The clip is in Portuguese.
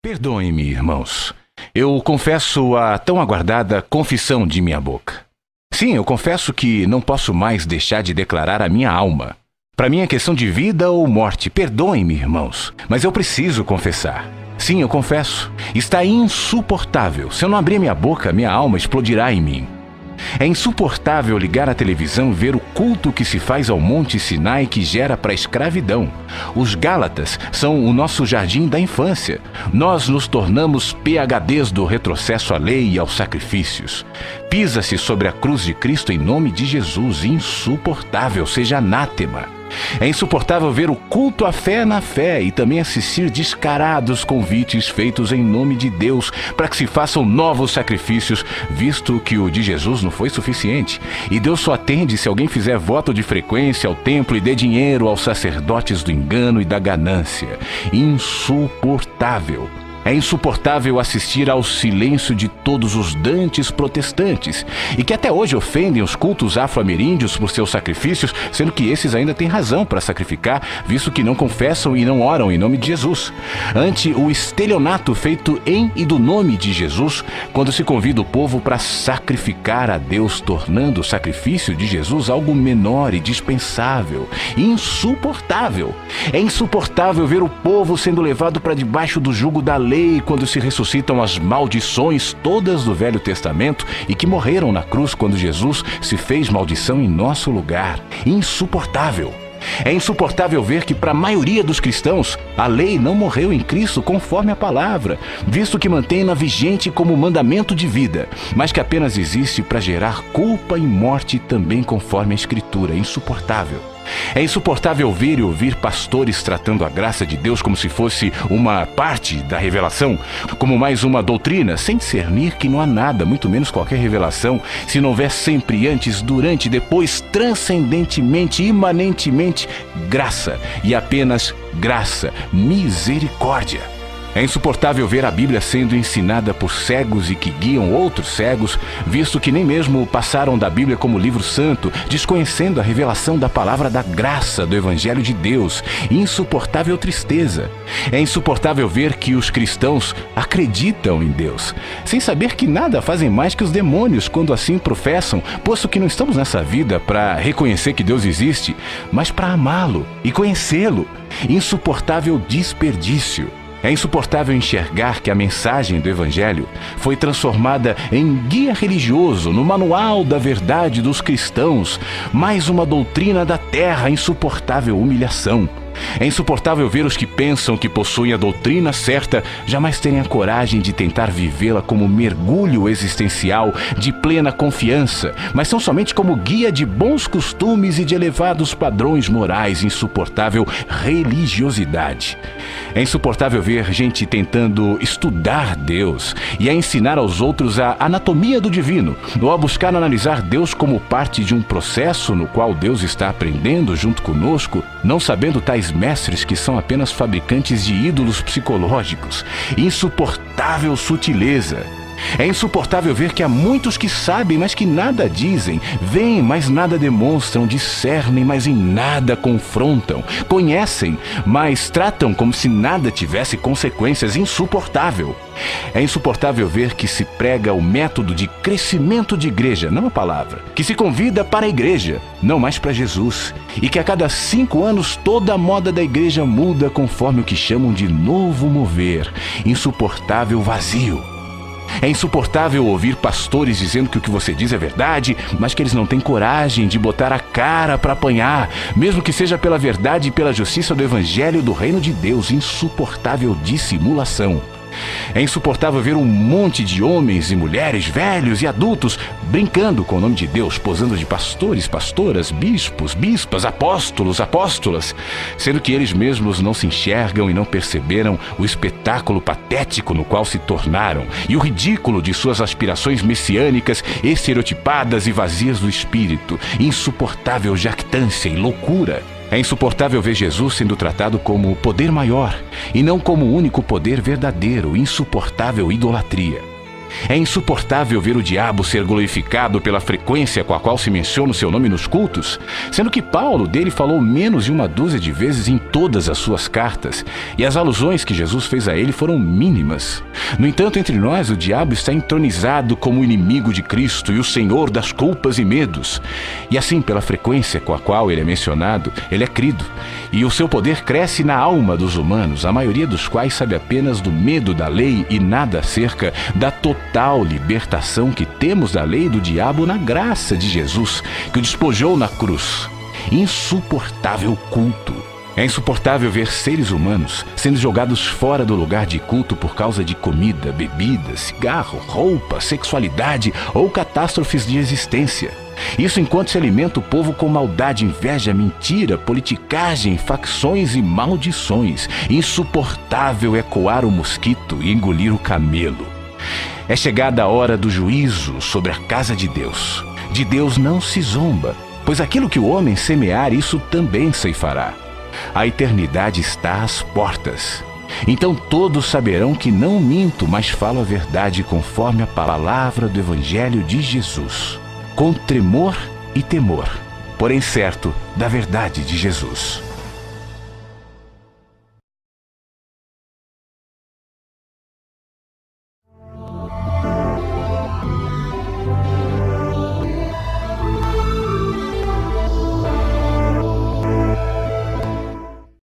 Perdoem-me, irmãos. Eu confesso a tão aguardada confissão de minha boca. Sim, eu confesso que não posso mais deixar de declarar a minha alma. Para mim é questão de vida ou morte. Perdoem-me, irmãos, mas eu preciso confessar. Sim, eu confesso. Está insuportável. Se eu não abrir minha boca, minha alma explodirá em mim. É insuportável ligar a televisão e ver o culto que se faz ao Monte Sinai que gera para a escravidão. Os Gálatas são o nosso jardim da infância. Nós nos tornamos PhDs do retrocesso à lei e aos sacrifícios. Pisa-se sobre a cruz de Cristo em nome de Jesus. Insuportável, seja anátema. É insuportável ver o culto à fé na fé e também assistir descarados convites feitos em nome de Deus para que se façam novos sacrifícios, visto que o de Jesus não foi suficiente. E Deus só atende se alguém fizer voto de frequência ao templo e dê dinheiro aos sacerdotes do engano e da ganância. Insuportável. É insuportável assistir ao silêncio de todos os dantes protestantes e que até hoje ofendem os cultos afro-ameríndios por seus sacrifícios, sendo que esses ainda têm razão para sacrificar, visto que não confessam e não oram em nome de Jesus. Ante o estelionato feito em e do nome de Jesus, quando se convida o povo para sacrificar a Deus, tornando o sacrifício de Jesus algo menor e dispensável. Insuportável. É insuportável ver o povo sendo levado para debaixo do jugo da lei quando se ressuscitam as maldições todas do Velho Testamento e que morreram na cruz quando Jesus se fez maldição em nosso lugar. Insuportável. É insuportável ver que para a maioria dos cristãos a lei não morreu em Cristo conforme a palavra, visto que mantém-na vigente como mandamento de vida, mas que apenas existe para gerar culpa e morte também conforme a Escritura. É insuportável. É insuportável ver e ouvir pastores tratando a graça de Deus como se fosse uma parte da revelação, como mais uma doutrina, sem discernir que não há nada, muito menos qualquer revelação, se não houver sempre antes, durante, depois, transcendentemente, imanentemente, graça e apenas graça, misericórdia. É insuportável ver a Bíblia sendo ensinada por cegos e que guiam outros cegos, visto que nem mesmo passaram da Bíblia como livro santo, desconhecendo a revelação da palavra da graça do Evangelho de Deus. Insuportável tristeza. É insuportável ver que os cristãos acreditam em Deus, sem saber que nada fazem mais que os demônios quando assim professam, posto que não estamos nessa vida para reconhecer que Deus existe, mas para amá-lo e conhecê-lo. Insuportável desperdício. É insuportável enxergar que a mensagem do Evangelho foi transformada em guia religioso, no manual da verdade dos cristãos, mais uma doutrina da terra. Insuportável humilhação. É insuportável ver os que pensam que possuem a doutrina certa jamais terem a coragem de tentar vivê-la como mergulho existencial de plena confiança, mas são somente como guia de bons costumes e de elevados padrões morais. Insuportável religiosidade. É insuportável ver gente tentando estudar Deus e a ensinar aos outros a anatomia do divino, ou a buscar analisar Deus como parte de um processo no qual Deus está aprendendo junto conosco, não sabendo tais mestres que são apenas fabricantes de ídolos psicológicos. Insuportável sutileza. É insuportável ver que há muitos que sabem, mas que nada dizem, veem, mas nada demonstram, discernem, mas em nada confrontam, conhecem, mas tratam como se nada tivesse consequências. Insuportável. É insuportável ver que se prega o método de crescimento de igreja, não a palavra, que se convida para a igreja, não mais para Jesus, e que a cada 5 anos toda a moda da igreja muda conforme o que chamam de novo mover. Insuportável vazio. É insuportável ouvir pastores dizendo que o que você diz é verdade, mas que eles não têm coragem de botar a cara para apanhar, mesmo que seja pela verdade e pela justiça do Evangelho do Reino de Deus. Insuportável dissimulação. É insuportável ver um monte de homens e mulheres, velhos e adultos, brincando com o nome de Deus, posando de pastores, pastoras, bispos, bispas, apóstolos, apóstolas, sendo que eles mesmos não se enxergam e não perceberam o espetáculo patético no qual se tornaram e o ridículo de suas aspirações messiânicas, estereotipadas e vazias do espírito. Insuportável jactância e loucura. É insuportável ver Jesus sendo tratado como o poder maior e não como o único poder verdadeiro. Insuportável idolatria. É insuportável ver o diabo ser glorificado pela frequência com a qual se menciona o seu nome nos cultos, sendo que Paulo dele falou menos de uma dúzia de vezes em todas as suas cartas, e as alusões que Jesus fez a ele foram mínimas. No entanto, entre nós, o diabo está entronizado como o inimigo de Cristo e o senhor das culpas e medos. E assim, pela frequência com a qual ele é mencionado, ele é crido, e o seu poder cresce na alma dos humanos, a maioria dos quais sabe apenas do medo da lei e nada acerca da total libertação que temos da lei e do diabo na graça de Jesus, que o despojou na cruz. Insuportável culto. É insuportável ver seres humanos sendo jogados fora do lugar de culto por causa de comida, bebida, cigarro, roupa, sexualidade ou catástrofes de existência. Isso enquanto se alimenta o povo com maldade, inveja, mentira, politicagem, facções e maldições. Insuportável é coar o mosquito e engolir o camelo. É chegada a hora do juízo sobre a casa de Deus. De Deus não se zomba, pois aquilo que o homem semear, isso também ceifará. A eternidade está às portas. Então todos saberão que não minto, mas falo a verdade conforme a palavra do Evangelho de Jesus, com tremor e temor, porém certo da verdade de Jesus.